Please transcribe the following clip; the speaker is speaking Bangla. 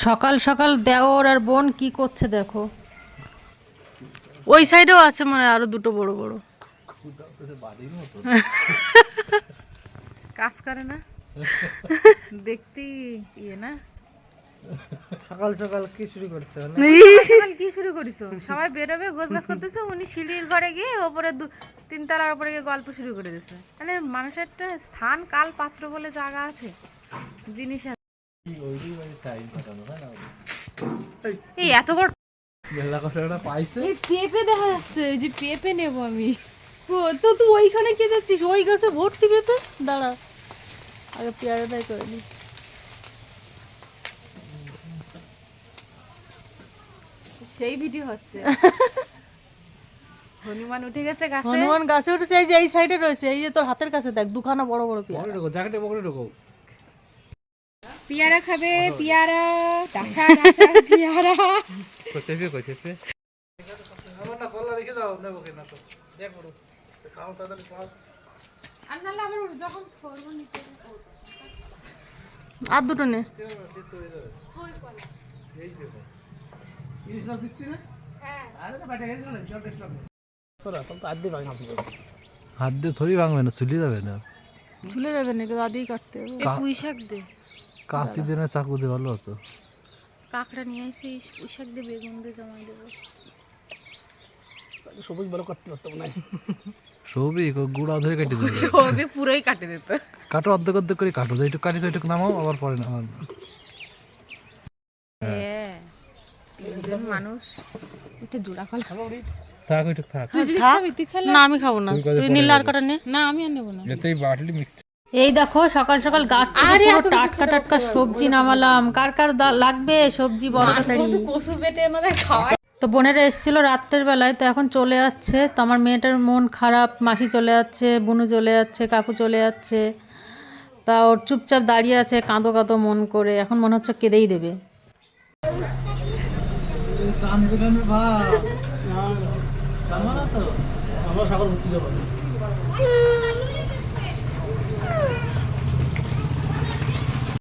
সকাল সকাল দেওর আর বোন কি করছে দেখো। ওই সাইডেও আছে মানে আরো দুটো বড় বড় কাজ করে না দেখতেই ইয়ে না। সকাল সকাল কি শুরু করছে? সকাল কি শুরু করিছো? সবাই বেরোবে গোছ গাছ করতেছে, উনি সিঁড়ির ঘরে গিয়ে ওপরে তিনতলার উপরে গিয়ে গল্প শুরু করে দিয়েছে। মানে মানুষের একটা স্থান কাল পাত্র বলে জায়গা আছে, জিনিস আছে। এই এত বড় এই পেঁপে দেখা যাচ্ছে, এই যে পেঁপে নেবো আমি। তো তুই ওইখানে কি দেখছিস? ওই গাছে ভর্তি পেঁপে। দাঁড়া আগে পেয়ারাটাই করে নি। সেই ভিডিও হচ্ছে। হনুমান উঠে গেছে গাছে। হনুমান গাছে উঠেছে, এই যে এই সাইডে রয়েছে, এই যে তোর হাতের কাছে দেখ দুখানা বড় বড় পেয়ারা। জ্যাকেটে পকেটে ঢোকো। পেয়ারা খাবে, পেয়ারা ডাসা ডাসা পেয়ারা। কোচেপে কোচেপে আমারটা কলা রেখে দাও, নেবো কেন তো দেখো খাও তাড়াতাড়ি খাও। আর নালে আবার যখন করব নিতে আর দুটো নে। এই দেখো ইলিশ মাছ দিচ্ছি না। হ্যাঁ আরে তো বাটে গেছে না, বিশাল টেস্ট লাগবে। তোরা তো হাত দিয়ে ভাঙা দিবে। হাত দিয়ে থরি ভাঙবে না, চুলি যাবে না। ঝুলে যাবে না, দাদিই কাটতে হবে। এই পুঁই শাক দে, কাশি দিয়ে না চাকু দিয়ে ভালো হতো। কাকড়া নিয়ে আইছিস, পুঁই শাক দিয়ে বেগুন দিয়ে জমাই দেবো। সবুজ ভালো কাটতে পারতাম না। সবই গুড়া ধরে কেটে দেবে। সবই পুরোই কাটে দিত। কাটো অর্ধেক অর্ধেক করে কাটো, যেটুকু কাটিছো ওইটুকু নামাও, আবার পরে নামাও। হ্যাঁ তিনজন মানুষ একটা জোড়া ফল খাবো। থাক ওইটুকু থাক। তুই যদি খাবি তুই খেলে। না আমি খাবো না, তুই নীল আর কাটা নে। না আমি আর নেবো না। এতেই বাটলি মিক্স। এই দেখো সকাল সকাল গাছ থেকে পুরো টাটকা টাটকা সবজি নামালাম। কার কার লাগবে সবজি বড় তাড়াতাড়ি। কচু বেটে আমাদের খাওয়া। তো বোনেরা এসেছিলো রাত্রের বেলায়, তো এখন চলে যাচ্ছে। তো আমার মেয়েটার মন খারাপ, মাসি চলে যাচ্ছে, বুনু চলে যাচ্ছে, কাকু চলে যাচ্ছে। তা ওর চুপচাপ দাঁড়িয়ে আছে কাঁদো কাঁদো মন করে, এখন মনে হচ্ছে কেঁদেই দেবে। কান্দে কান্দে ভাই আমরা সকল ঘুরতে যাবো।